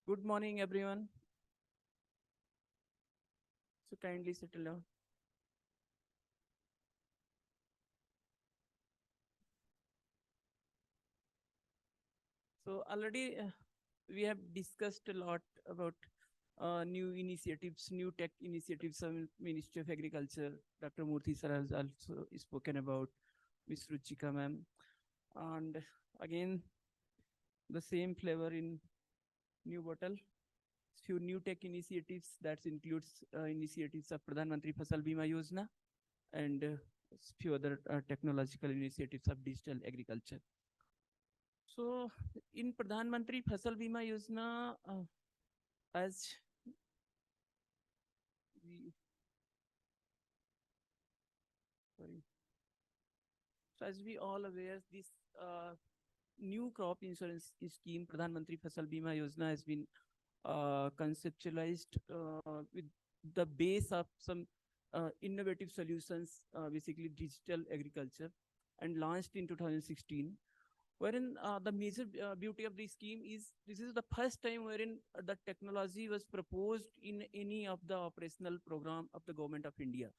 Good morning, everyone. So kindly settle down. So already we have discussed a lot about new initiatives, new tech initiatives of Ministry of Agriculture. Dr. Murthy sir has also spoken about Ms. Ruchika ma'am. And again, the same flavor in new bottle. Few new tech initiatives that includes initiatives of Pradhan Mantri Fasal Bima Yojana and few other technological initiatives of digital agriculture. So, in Pradhan Mantri Fasal Bima Yojana, as we sorry, so as we all aware, this new crop insurance scheme, Pradhan Mantri Fasal Bima Yojana, has been conceptualized with the base of some innovative solutions, basically digital agriculture, and launched in 2016. Wherein the major beauty of this scheme is this is the first time wherein the technology was proposed in any of the operational program of the government of India,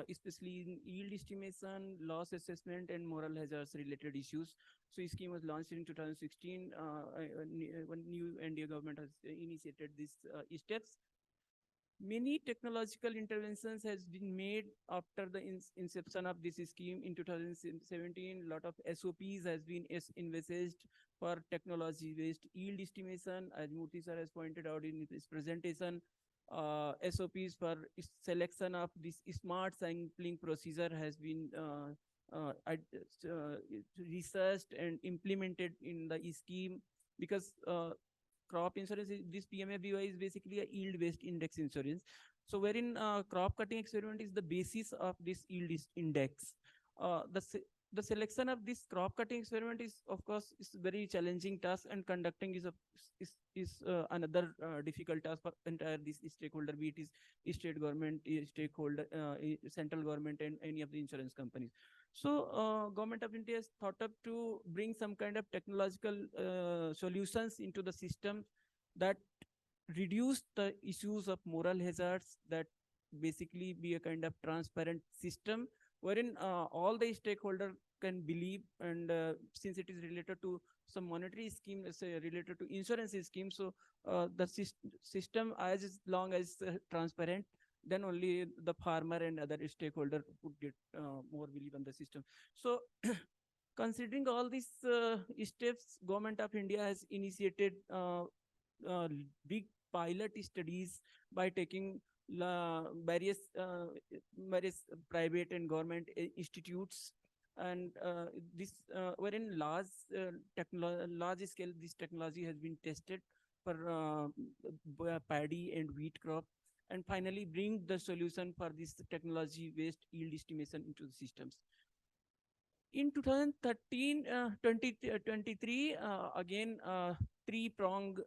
especially in yield estimation, loss assessment, and moral hazards related issues. So, this scheme was launched in 2016. When new India government has initiated these steps, many technological interventions has been made after the inception of this scheme in 2017. A lot of SOPs has been envisaged for technology based yield estimation, as Murthy sir has pointed out in his presentation. SOPs for selection of this smart sampling procedure has been researched and implemented in the scheme, because crop insurance is, this PM-FBY is basically a yield based index insurance. So wherein crop cutting experiment is the basis of this yield index. Uh, the the selection of this crop cutting experiment is, of course, is very challenging task, and conducting is another difficult task for entire this stakeholder, be it is state government, stakeholder, central government, and any of the insurance companies. So government of India has thought up to bring some kind of technological solutions into the system that reduce the issues of moral hazards, that basically be a kind of transparent system wherein all the stakeholder can believe, and since it is related to some monetary scheme, let's say related to insurance scheme, so the system, as long as transparent, then only the farmer and other stakeholder would get more belief on the system. So considering all these steps, government of India has initiated uh, big pilot studies by taking various private and government institutes, and this wherein large scale this technology has been tested for paddy and wheat crop, and finally bring the solution for this technology based yield estimation into the systems. In 2013, 2023, again, three prong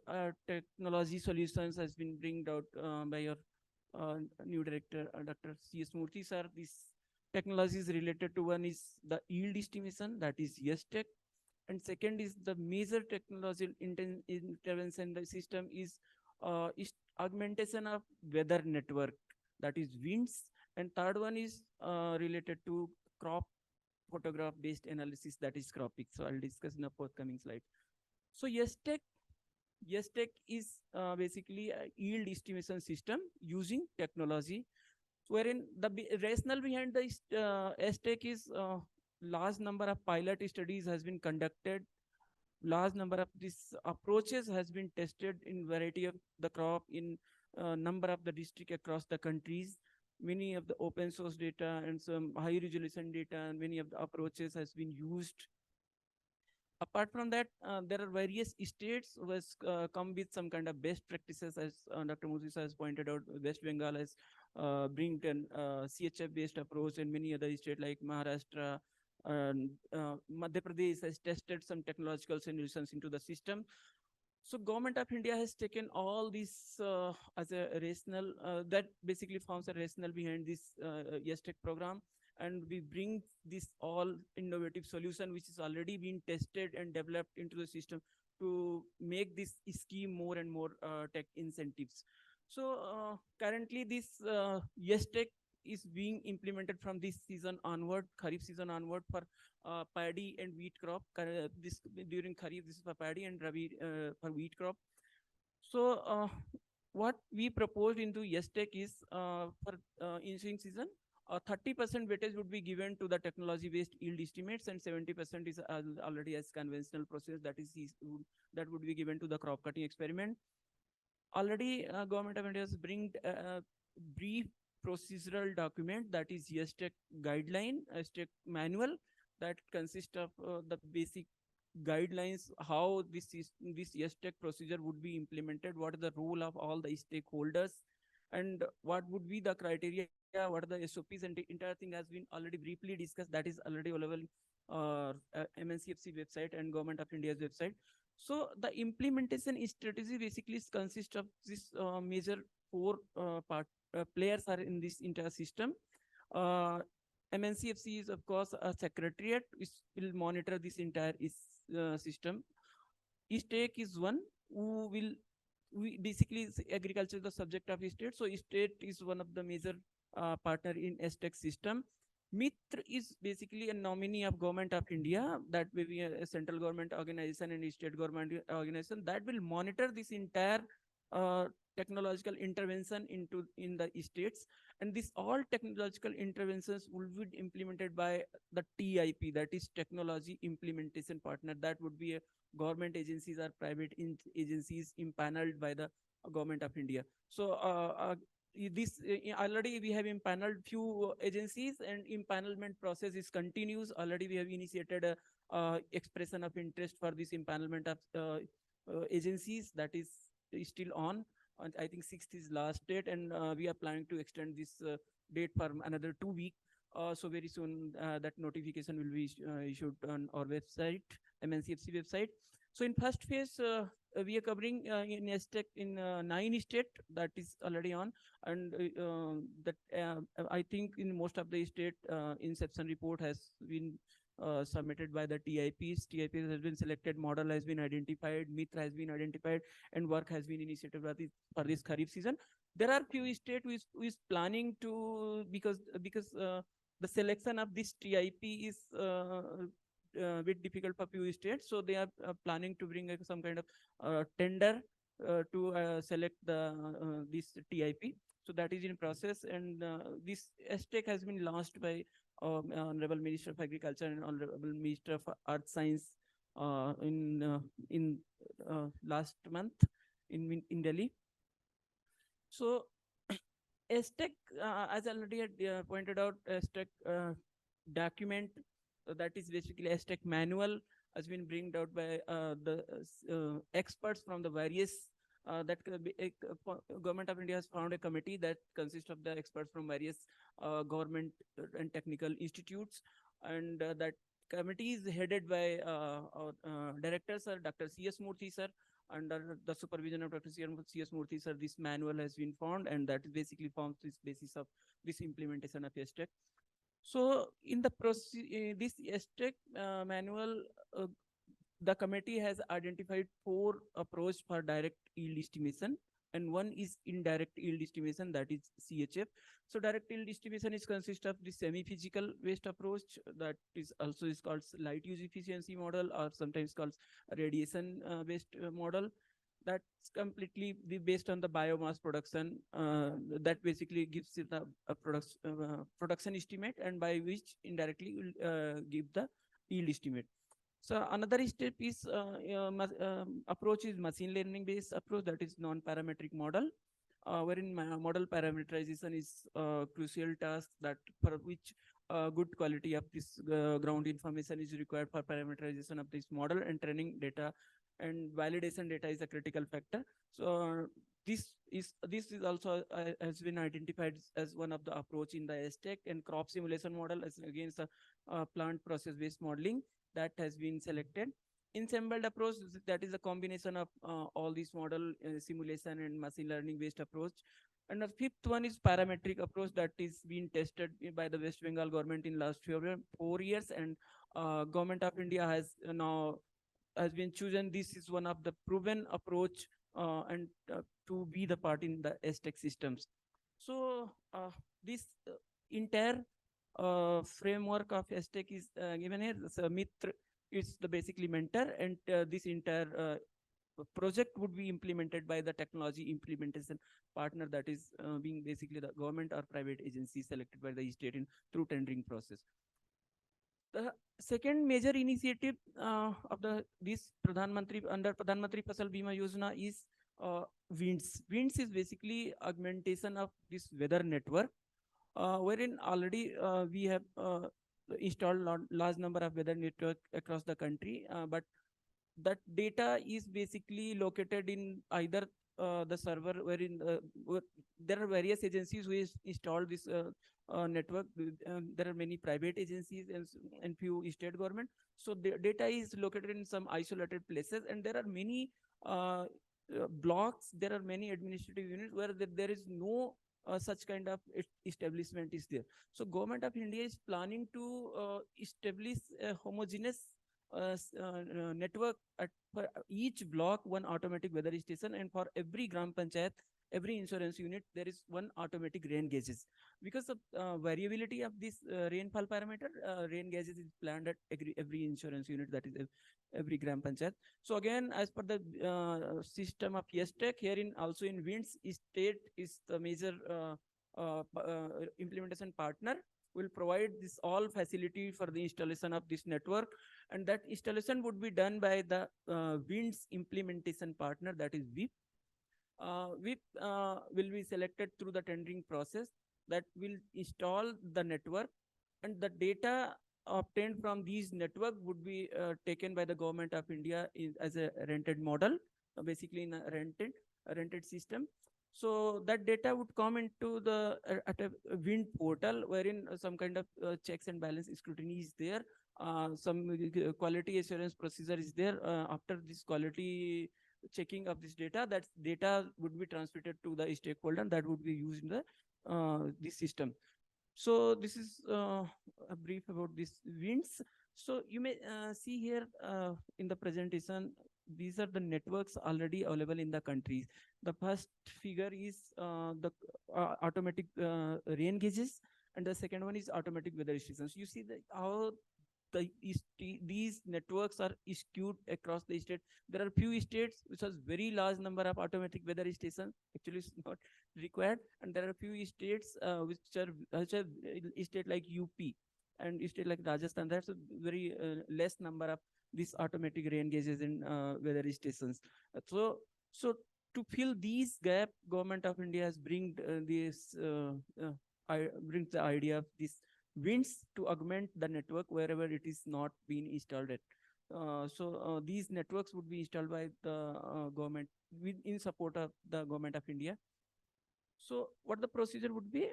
technology solutions has been bringed out by your new director, Dr. C.S. Murthy sir. This technology is related to, one is the yield estimation, that is yes tech, and second is the major technological intervention in the system is augmentation of weather network, that is winds, and third one is related to crop photograph based analysis, that is cropping. So I'll discuss in a forthcoming slide. So yes tech is basically a yield estimation system using technology, wherein the rationale behind the S-Tech is large number of pilot studies has been conducted, large number of these approaches has been tested in variety of the crop in number of the district across the countries. Many of the open source data and some high resolution data and many of the approaches has been used. Apart from that, there are various states who has come with some kind of best practices, as Dr. Moses has pointed out. West Bengal has bring an CHF based approach, and many other states like Maharashtra and Madhya Pradesh has tested some technological solutions into the system. So government of India has taken all this as a rational, that basically forms a rational behind this yes tech program, and we bring this all innovative solution which is already been tested and developed into the system to make this scheme more and more tech incentives. So currently this yes tech is being implemented from this season onward, Kharif season onward, for paddy and wheat crop. This during Kharif, this is for paddy, and Rabi for wheat crop. So what we proposed into yes tech is for ensuing season, 30% weightage would be given to the technology based yield estimates, and 70% is already as conventional process, that is that would be given to the crop cutting experiment. Already government of India has bring brief procedural document, that is yes tech guideline, yes tech manual, that consists of the basic guidelines, how this yes tech procedure would be implemented, what is the role of all the stakeholders, and what would be the criteria, what are the SOPs, and the entire thing has been already briefly discussed. That is already available MNCFC website and government of India's website. So the implementation strategy basically consists of this major four players are in this entire system. uh, MNCFC is, of course, a secretariat which will monitor this entire system. State is one who will, we basically agriculture is the subject of state, so state is one of the major partner in STEC system. Mitra is basically a nominee of government of India, that will be a central government organization and state government organization that will monitor this entire uh, technological intervention in the states, and this all technological interventions will be implemented by the TIP, that is technology implementation partner, that would be a government agencies or private agencies impaneled by the government of India. So this already we have impaneled few agencies, and impanelment process is continues. Already we have initiated a expression of interest for this impanelment of agencies, that is still on. And I think 6th is last date, and we are planning to extend this date for another 2 weeks. So very soon that notification will be issued on our website, MNCFC website. So in first phase, we are covering in STEC in 9 states, that is already on, and that I think in most of the state inception report has been submitted by the TIPs. TIPs has been selected, model has been identified, Mitra has been identified, and work has been initiated for this Kharif season. There are few states who is planning to, because the selection of this TIP is bit difficult for few states, so they are planning to bring some kind of tender to select the this TIP. So that is in process, and this STEC has been launched by Honorable Minister of Agriculture and Honorable Minister of Earth Science in last month in Delhi. So STEC, as I already had pointed out, STEC document, that is basically STEC manual, has been brought out by the experts from the various that government of India has found a committee that consists of the experts from various government and technical institutes, and that committee is headed by our director sir, Dr. C.S. Murthy sir. Under the supervision of Dr. C.S. Murthy sir, this manual has been found, and that basically forms this basis of this implementation of STEC. So in the this STEC manual, the committee has identified 4 approach for direct yield estimation, and one is indirect yield estimation, that is CHF. So direct yield estimation is consist of the semi-physical based approach, that is also is called light use efficiency model, or sometimes called radiation based model. That's completely based on the biomass production, that basically gives you the production estimate, and by which indirectly will give the yield estimate. So another step is approach is machine learning based approach, that is non-parametric model, wherein model parameterization is crucial task, that for which good quality of this ground information is required for parameterization of this model, and training data and validation data is a critical factor. So this is also has been identified as one of the approach in the STEC, and crop simulation model as against the plant process based modeling, that has been selected. Ensembled approach, that is a combination of all these model simulation and machine learning based approach. And the 5th one is parametric approach, that is being tested by the West Bengal government in last 4 years, and government of India has now has been chosen. This is one of the proven approach and to be the part in the STEC systems. So this entire framework of STEC is given here. So Mitra is the basically mentor, and this entire project would be implemented by the technology implementation partner, that is being basically the government or private agency selected by the state in through tendering process. The second major initiative of the this Pradhan Mantri under Pradhan Mantri Fasal Bima Yojana is winds. Winds is basically augmentation of this weather network, wherein already we have installed large number of weather network across the country, but that data is basically located in either the server wherein there are various agencies who is installed this network. There are many private agencies and few state government. So the data is located in some isolated places, and there are many blocks. There are many administrative units where there is no such kind of establishment is there. So government of India is planning to establish a homogeneous network at for each block one automatic weather station, and for every gram panchayat, every insurance unit, there is one automatic rain gauges. Because of variability of this rainfall parameter, rain gauges is planned at every insurance unit, that is every gram panchayat. So again, as per the system of YesTech, herein also in winds, state is the major implementation partner, will provide this all facility for the installation of this network, and that installation would be done by the winds implementation partner, that is WIP. WIP will be selected through the tendering process, that will install the network, and the data obtained from these network would be taken by the government of India as a rented model, basically in a rented system. So that data would come into the at a wind portal, wherein some kind of checks and balance scrutiny is there. Some quality assurance procedure is there. After this quality checking of this data, that data would be transmitted to the stakeholder that would be used in the this system. So this is a brief about these winds. So you may see here in the presentation, these are the networks already available in the countries. The first figure is the automatic rain gauges, and the second one is automatic weather stations. You see how these networks are skewed across the state. There are few states which has very large number of automatic weather stations. Actually, it's not required, and there are few states which are state like UP and state like Rajasthan. That's a very less number of these automatic rain gauges in weather stations. So to fill these gap, government of India has brings the idea of this winds to augment the network wherever it is not being installed at. So these networks would be installed by the government in support of the government of India. So what the procedure would be,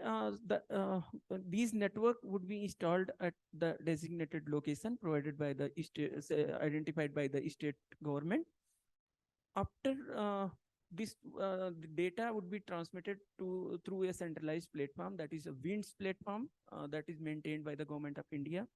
these network would be installed at the designated location provided by the state, identified by the state government. After this the data would be transmitted to through a centralized platform, that is a winds platform that is maintained by the government of India.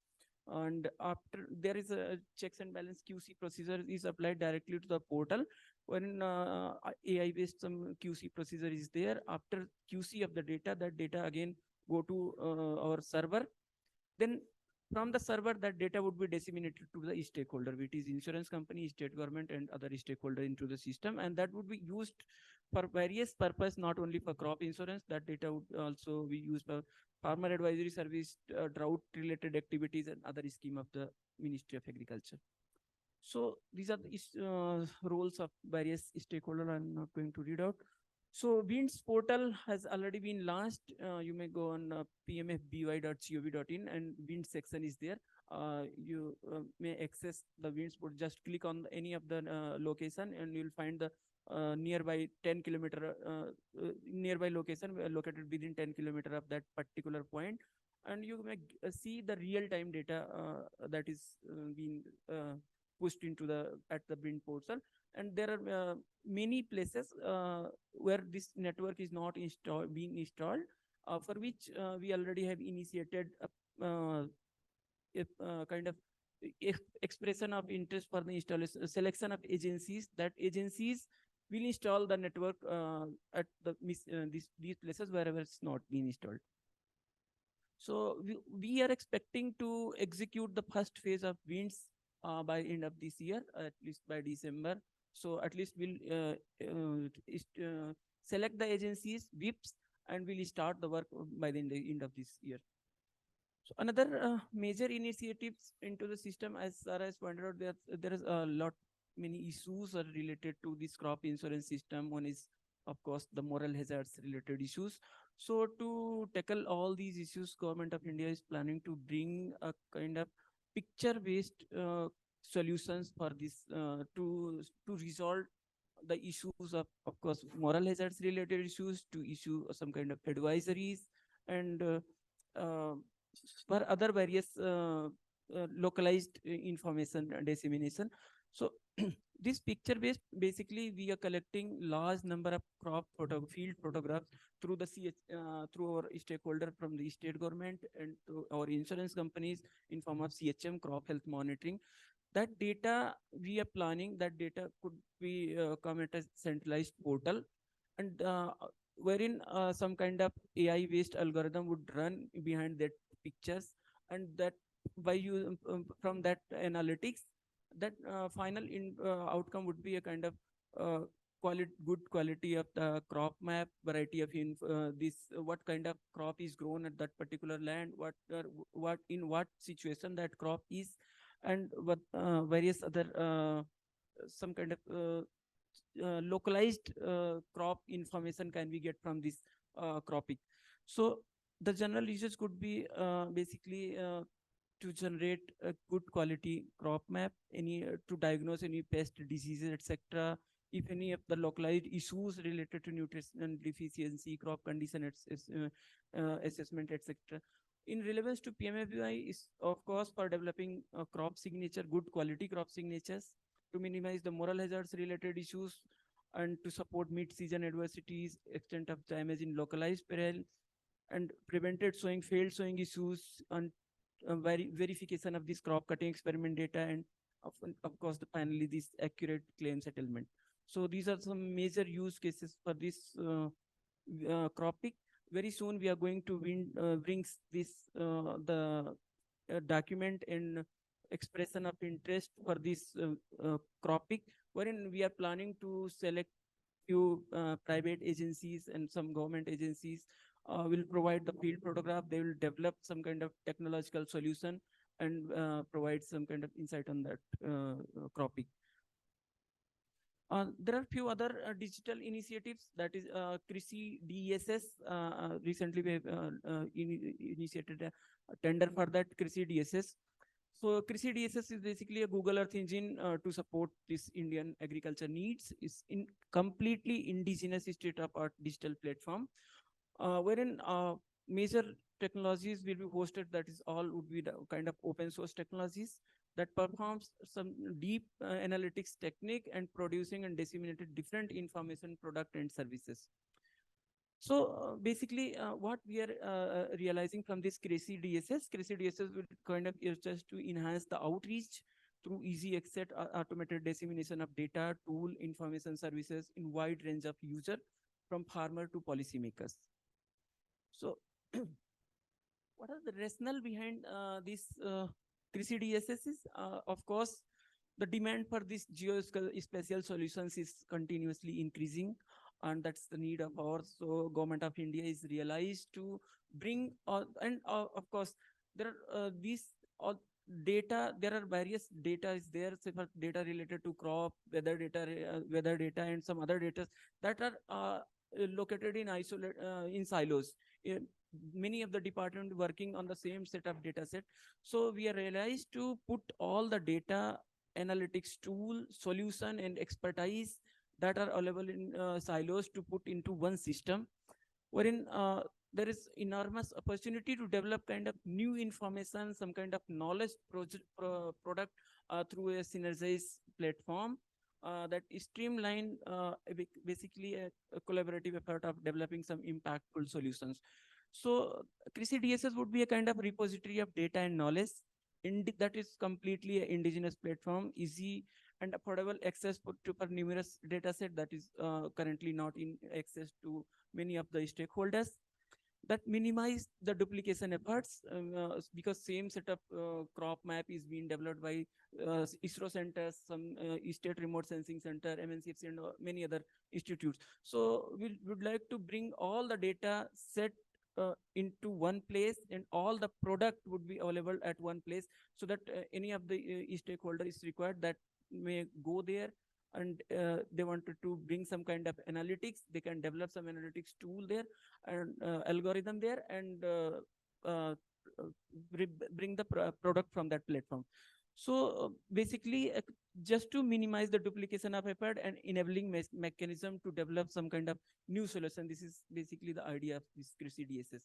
And after there is a checks and balance QC procedure is applied directly to the portal, when AI based some QC procedure is there. After QC of the data, that data again go to our server. Then from the server, that data would be disseminated to the stakeholder, which is insurance company, state government, and other stakeholder into the system. And that would be used for various purpose, not only for crop insurance. That data would also be used for farmer advisory service, drought related activities, and other scheme of the Ministry of Agriculture. So these are the roles of various stakeholders. I'm not going to read out. So winds portal has already been launched. You may go on PM-FBY.gov.in, and wind section is there. You may access the winds portal. Just click on any of the location, and you'll find the nearby 10-kilometer nearby location located within 10 kilometers of that particular point, and you may see the real-time data that is being pushed into the at the wind portal. And there are many places where this network is not being installed, for which we already have initiated a kind of expression of interest for the installation, selection of agencies, that agencies will install the network at these places wherever it's not been installed. So we are expecting to execute the first phase of winds by end of this year, at least by December. So at least we'll select the agencies, WIPs, and we'll start the work by the end of this year. So another major initiatives into the system, as Sarah pointed out, there is a lot many issues are related to this crop insurance system. One is, of course, the moral hazards related issues. So to tackle all these issues, Government of India is planning to bring a kind of picture-based solutions for this to resolve the issues of course, moral hazards related issues, to issue some kind of advisories, and uh, for other various localized information dissemination. So this picture based, basically we are collecting large number of field photographs through the through our stakeholder from the state government and to our insurance companies in form of CHM, crop health monitoring. That data we are planning, that data could be come at a centralized portal, and wherein some kind of AI based algorithm would run behind that pictures, and that by you from that analytics, that final outcome would be a kind of uh, good quality of the crop map, variety of this what kind of crop is grown at that particular land, what in what situation that crop is, and what various other some kind of localized crop information can we get from this cropping. So the general usage could be basically to generate a good quality crop map, any to diagnose any pest diseases, etc. If any of the localized issues related to nutrition deficiency, crop condition, assessment, etc. In relevance to PM-FBY is of course for developing crop signature, good quality crop signatures, to minimize the moral hazards related issues, and to support mid-season adversities, extent of damage in localized peril, and prevented sowing, failed sowing issues, and verification of this crop cutting experiment data, and of course, finally, this accurate claim settlement. So these are some major use cases for this cropping. Very soon, we are going to bring this the document and expression of interest for this cropping, wherein we are planning to select few private agencies and some government agencies will provide the field photograph. They will develop some kind of technological solution and provide some kind of insight on that cropping. There are few other digital initiatives, that is Krishi DSS. Recently, we have initiated a tender for that Krishi DSS. So Krishi DSS is basically a Google Earth engine to support this Indian agriculture needs. It's in completely indigenous state-of-art digital platform, wherein major technologies will be hosted. That is all would be the kind of open source technologies that performs some deep analytics technique and producing and disseminated different information, product and services. So basically, what we are realizing from this Krishi DSS will kind of is just to enhance the outreach through easy access, automated dissemination of data, tool, information services in wide range of user, from farmer to policymakers. So what are the rationale behind this Krishi DSS is, of course, the demand for this geospatial solutions is continuously increasing, and that's the need of ours. So Government of India is realized to bring, and of course, there are these all data, there are various data is there, say for data related to crop, weather data, and some other data that are located in in silos. Many of the department working on the same set of data set. So we are realized to put all the data analytics tool, solution and expertise that are available in silos to put into one system, wherein there is enormous opportunity to develop kind of new information, some kind of knowledge product through a synergized platform that is streamlined, basically a collaborative effort of developing some impactful solutions. So Krishi DSS would be a kind of repository of data and knowledge, that is completely an indigenous platform, easy and affordable access for numerous data set that is currently not in access to many of the stakeholders, that minimize the duplication efforts, because same set of crop map is being developed by ISRO centers, some state remote sensing center, MNCFC, and many other institutes. So we would like to bring all the data set into one place, and all the product would be available at one place, so that any of the stakeholder is required that may go there, and they wanted to bring some kind of analytics, they can develop some analytics tool there and algorithm there, and uh, bring the product from that platform. So basically, just to minimize the duplication of effort and enabling mechanism to develop some kind of new solution. This is basically the idea of this CRISI DSS.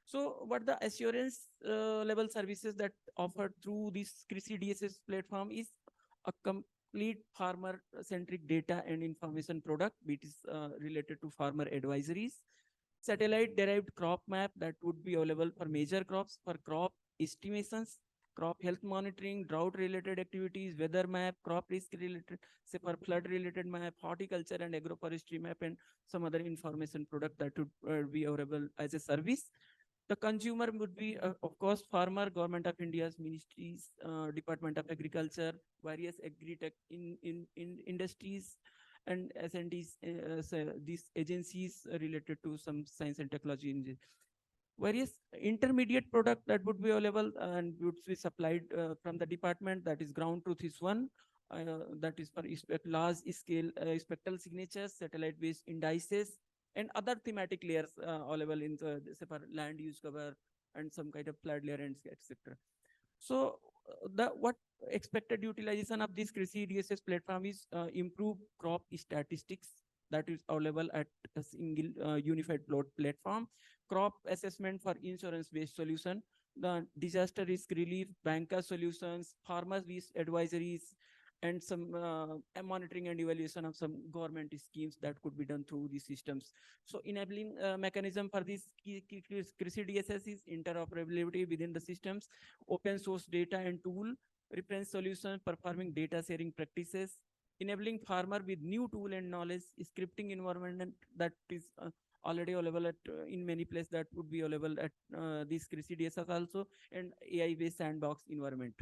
So what the assurance level services that offered through this CRISI DSS platform is a complete farmer centric data and information product, which is related to farmer advisories, satellite derived crop map that would be available for major crops, for crop estimations, crop health monitoring, drought related activities, weather map, crop risk related, say for flood related map, horticulture and agroforestry map, and some other information product that would be available as a service. The consumer would be, of course, farmer, government of India's ministries, Department of Agriculture, various agri-tech in industries, and S&Ds, so these agencies related to some science and technology. Various intermediate product that would be available and would be supplied from the department, that is ground truth is one, that is for large scale spectral signatures, satellite based indices, and other thematic layers available in the, say, for land use cover and some kind of flood layer and etc. So the what expected utilization of this CRISI DSS platform is improve crop statistics that is available at a single unified plot platform, crop assessment for insurance based solution, the disaster risk relief, banker solutions, farmers risk advisories, and some monitoring and evaluation of some government schemes that could be done through these systems. So enabling mechanism for this CRISI DSS is interoperability within the systems, open source data and tool, reference solution, performing data sharing practices, enabling farmer with new tool and knowledge, scripting environment that is already available at in many places that would be available at this CRISI DSS also, and AI-based sandbox environment.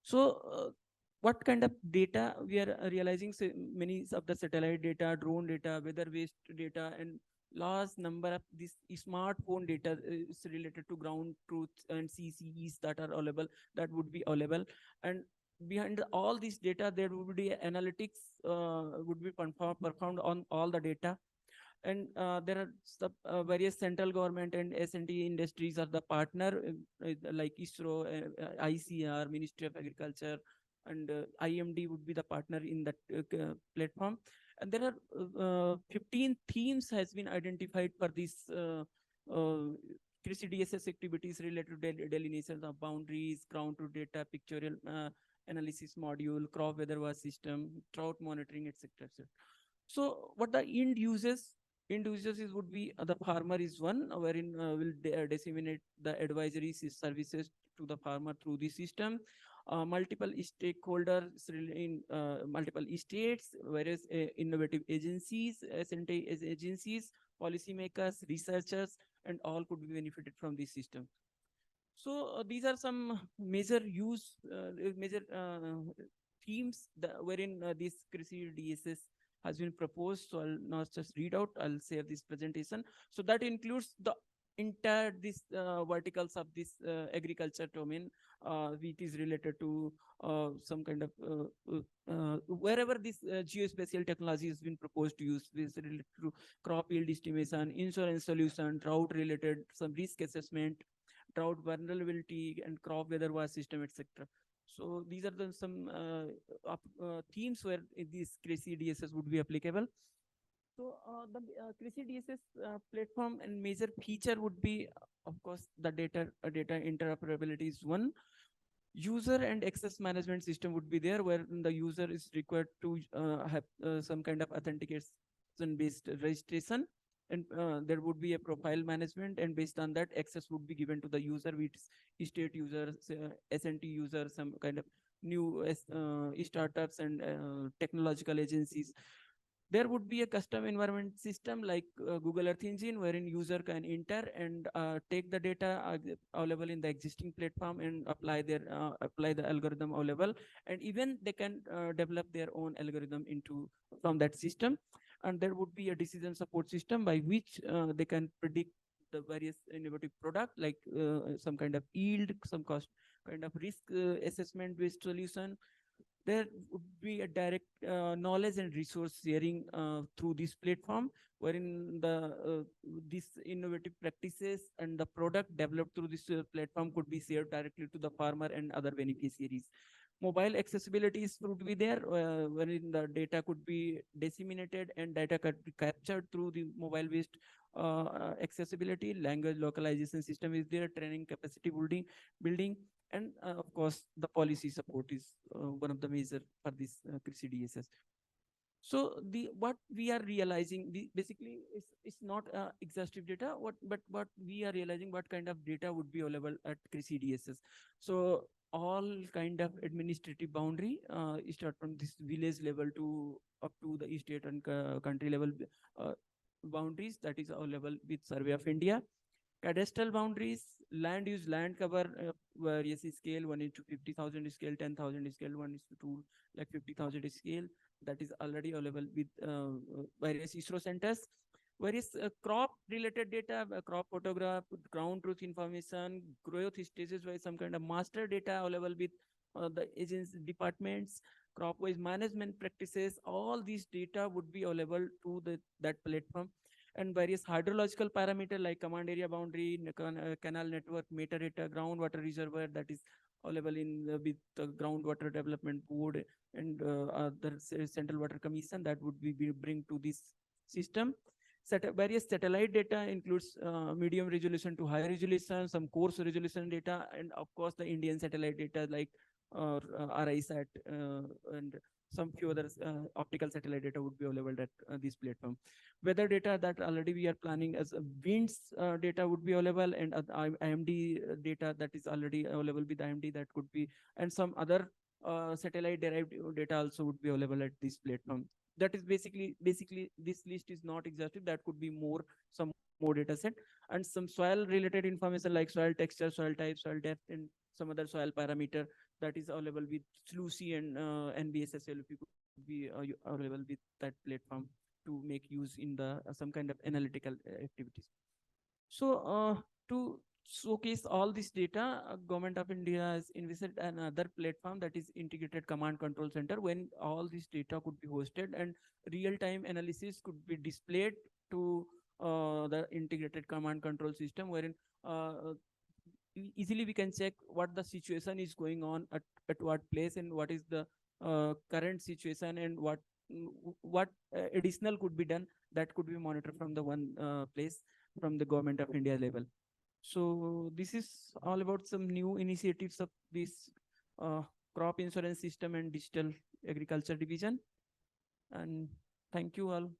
So what kind of data we are realizing? So many of the satellite data, drone data, weather-based data, and large number of this smartphone data is related to ground truth and CCEs that are available, that would be available. And behind all this data, there would be analytics would be performed on all the data. And there are various central government and S&T industries are the partner, like ISRO, ICR, Ministry of Agriculture, and IMD would be the partner in that platform. And there are 15 themes has been identified for this CRISI DSS activities related to delineation of boundaries, ground truth data, pictorial analysis module, crop weather watch system, drought monitoring, etc. So what the end users is would be the farmer is one, wherein will disseminate the advisory services to the farmer through the system. Multiple stakeholders in multiple states, whereas innovative agencies, S&T agencies, policymakers, researchers, and all could be benefited from this system. So these are some major major themes wherein this CRISI DSS has been proposed. So I'll not just read out, I'll share this presentation. So that includes the entire this verticals of this agriculture domain, which is related to some kind of wherever this geospatial technology has been proposed to use, this related to crop yield estimation, insurance solution, drought related, some risk assessment, drought vulnerability, and crop weather watch system, etc. So these are some themes where this CRISI DSS would be applicable. So the CRISI DSS platform and major feature would be, of course, the data interoperability is one. User and access management system would be there, where the user is required to have some kind of authentication based registration. and there would be a profile management, and based on that access would be given to the user, with state users, SNT users, some kind of new startups and technological agencies. There would be a custom environment system like Google Earth Engine, wherein user can enter and take the data available in the existing platform and apply the algorithm available, and even they can develop their own algorithm into from that system. And there would be a decision support system by which they can predict the various innovative product, like some kind of yield, some cost kind of risk assessment based solution. There would be a direct knowledge and resource sharing through this platform, wherein the these innovative practices and the product developed through this platform could be shared directly to the farmer and other beneficiaries. Mobile accessibility would be there, wherein the data could be disseminated and data could be captured through the mobile-based accessibility. Language localization system is there, training capacity building, and of course, the policy support is one of the major for this CDSS. So the what we are realizing, basically it's not exhaustive data. What we are realizing, what kind of data would be available at CDSS. So all kind of administrative boundary start from this village level to up to the state and country level uh, boundaries that is available with Survey of India. Cadastral boundaries, land use, land cover, various scale, 1 into 50,000 scale, 10,000 scale, 1 is to 2, like 50,000 scale, that is already available with various ISRO centers. Various crop related data, crop photograph, ground truth information, growth stages wise, some kind of master data available with the agency departments, crop wise management practices, all these data would be available to that platform. And various hydrological parameter like command area boundary, canal network, metadata, groundwater reservoir, that is available in with the groundwater development board and other central water commission, that would be bring to this system. Various satellite data includes medium resolution to high resolution, some coarse resolution data, and of course the Indian satellite data like RISAT and some few other optical satellite data would be available at this platform. Weather data that already we are planning as winds data would be available, and IMD data that is already available with IMD that could be, and some other satellite derived data also would be available at this platform. That is basically this list is not exhaustive. That could be more, some more data set, and some soil related information like soil texture, soil type, soil depth, and some other soil parameter that is available with SLUCI and NBSSLP could be available with that platform to make use in the some kind of analytical activities. So to showcase all this data, Government of India has invested another platform, that is integrated command control center, when all this data could be hosted and real-time analysis could be displayed to the integrated command control system, wherein easily we can check what the situation is going on at what place, and what is the current situation, and what additional could be done, that could be monitored from the one place from the Government of India level. So this is all about some new initiatives of this crop insurance system and digital agriculture division. And thank you all.